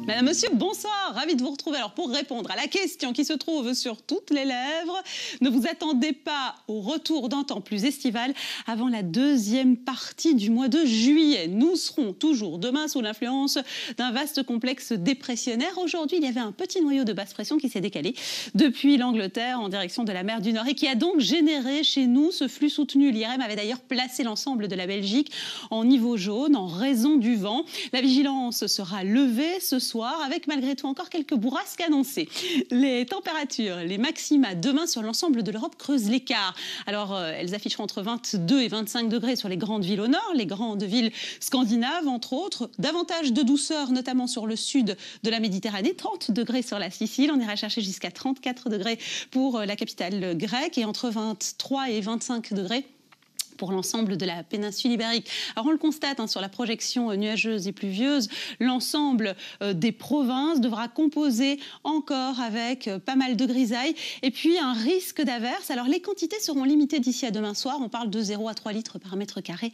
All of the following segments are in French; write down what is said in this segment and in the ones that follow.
Madame, monsieur, bonsoir, ravi de vous retrouver. Alors pour répondre à la question qui se trouve sur toutes les lèvres, ne vous attendez pas au retour d'un temps plus estival avant la deuxième partie du mois de juillet. Nous serons toujours demain sous l'influence d'un vaste complexe dépressionnaire. Aujourd'hui, il y avait un petit noyau de basse pression qui s'est décalé depuis l'Angleterre en direction de la mer du Nord et qui a donc généré chez nous ce flux soutenu. L'IRM avait d'ailleurs placé l'ensemble de la Belgique en niveau jaune en raison du vent. La vigilance sera levée ce soir avec malgré tout encore quelques bourrasques annoncées. Les températures, les maxima demain sur l'ensemble de l'Europe creusent l'écart. Alors elles afficheront entre 22 et 25 degrés sur les grandes villes au nord, les grandes villes scandinaves entre autres. Davantage de douceur notamment sur le sud de la Méditerranée, 30 degrés sur la Sicile. On ira chercher jusqu'à 34 degrés pour la capitale grecque et entre 23 et 25 degrés pour l'ensemble de la péninsule ibérique. Alors on le constate sur la projection nuageuse et pluvieuse, l'ensemble des provinces devra composer encore avec pas mal de grisailles et puis un risque d'averse. Alors les quantités seront limitées d'ici à demain soir, on parle de 0 à 3 litres par mètre carré.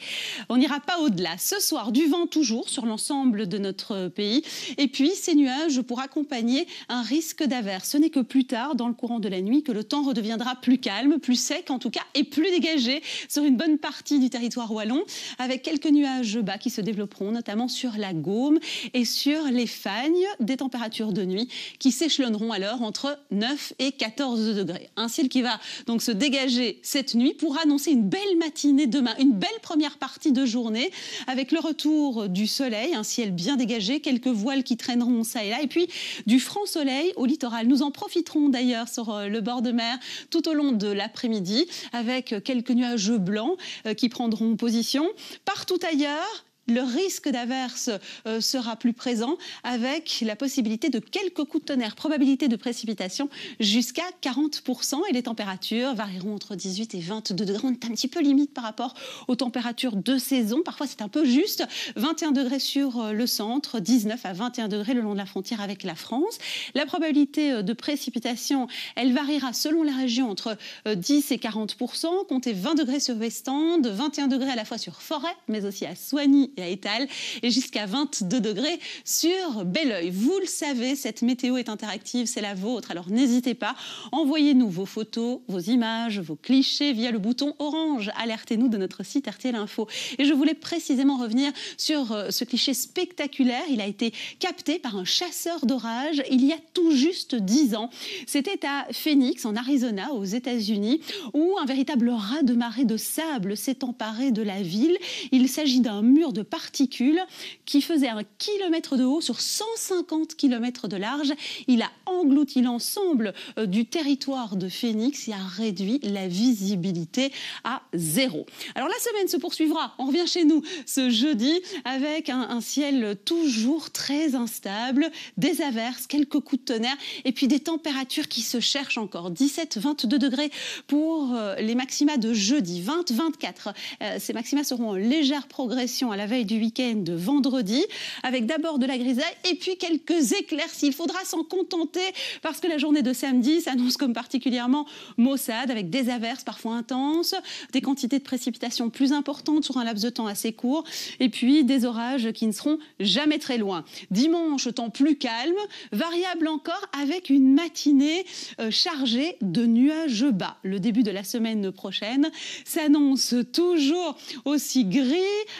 On n'ira pas au-delà. Ce soir, du vent toujours sur l'ensemble de notre pays et puis ces nuages pour accompagner un risque d'averse. Ce n'est que plus tard, dans le courant de la nuit, que le temps redeviendra plus calme, plus sec en tout cas et plus dégagé sur une bonne partie du territoire wallon, avec quelques nuages bas qui se développeront, notamment sur la Gaume et sur les Fagnes, des températures de nuit qui s'échelonneront alors entre 9 et 14 degrés. Un ciel qui va donc se dégager cette nuit pour annoncer une belle matinée demain, une belle première partie de journée, avec le retour du soleil, un ciel bien dégagé, quelques voiles qui traîneront ça et là, et puis du franc soleil au littoral. Nous en profiterons d'ailleurs sur le bord de mer tout au long de l'après-midi, avec quelques nuages blancs qui prendront position. Partout ailleurs, le risque d'averse sera plus présent avec la possibilité de quelques coups de tonnerre, probabilité de précipitation jusqu'à 40% et les températures varieront entre 18 et 22 degrés. On est un petit peu limite par rapport aux températures de saison. Parfois c'est un peu juste. 21 degrés sur le centre, 19 à 21 degrés le long de la frontière avec la France. La probabilité de précipitation, elle variera selon la région entre 10 et 40%. Comptez 20 degrés sur Westende, 21 degrés à la fois sur Forêt, mais aussi à Soigny et à Étal, et jusqu'à 22 degrés sur Belleuil. Vous le savez, cette météo est interactive, c'est la vôtre, alors n'hésitez pas, envoyez-nous vos photos, vos images, vos clichés via le bouton orange, alertez-nous de notre site RTL Info. Et je voulais précisément revenir sur ce cliché spectaculaire, il a été capté par un chasseur d'orage il y a tout juste 10 ans. C'était à Phoenix, en Arizona, aux États-Unis, où un véritable raz de marée de sable s'est emparé de la ville. Il s'agit d'un mur de particules qui faisait 1 kilomètre de haut sur 150 km de large. Il a englouti l'ensemble du territoire de Phoenix et a réduit la visibilité à 0. Alors la semaine se poursuivra, on revient chez nous ce jeudi avec un ciel toujours très instable, des averses, quelques coups de tonnerre et puis des températures qui se cherchent encore. 17-22 degrés pour les maxima de jeudi, 20-24. Ces maxima seront en légère progression à la veille du week-end de vendredi, avec d'abord de la grisaille et puis quelques éclaircies. Il faudra s'en contenter parce que la journée de samedi s'annonce comme particulièrement maussade, avec des averses parfois intenses, des quantités de précipitations plus importantes sur un laps de temps assez court, et puis des orages qui ne seront jamais très loin. Dimanche, temps plus calme, variable encore avec une matinée chargée de nuages bas. Le début de la semaine prochaine s'annonce toujours aussi gris,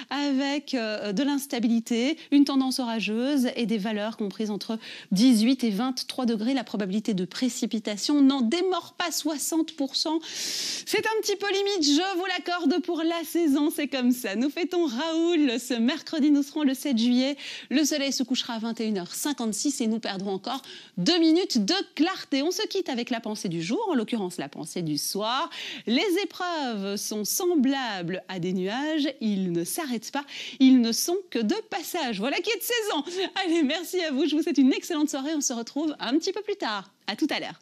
avec de l'instabilité, une tendance orageuse et des valeurs comprises entre 18 et 23 degrés. La probabilité de précipitation n'en démord pas 60%. C'est un petit peu limite, je vous l'accorde, pour la saison, c'est comme ça. Nous fêtons Raoul ce mercredi, nous serons le 7 juillet. Le soleil se couchera à 21h56 et nous perdrons encore 2 minutes de clarté. On se quitte avec la pensée du jour, en l'occurrence la pensée du soir. Les épreuves sont semblables à des nuages, ils ne s'arrêtent pas, ils ne sont que de passage. Voilà qui est de saison. Allez, merci à vous, je vous souhaite une excellente soirée, on se retrouve un petit peu plus tard. À tout à l'heure.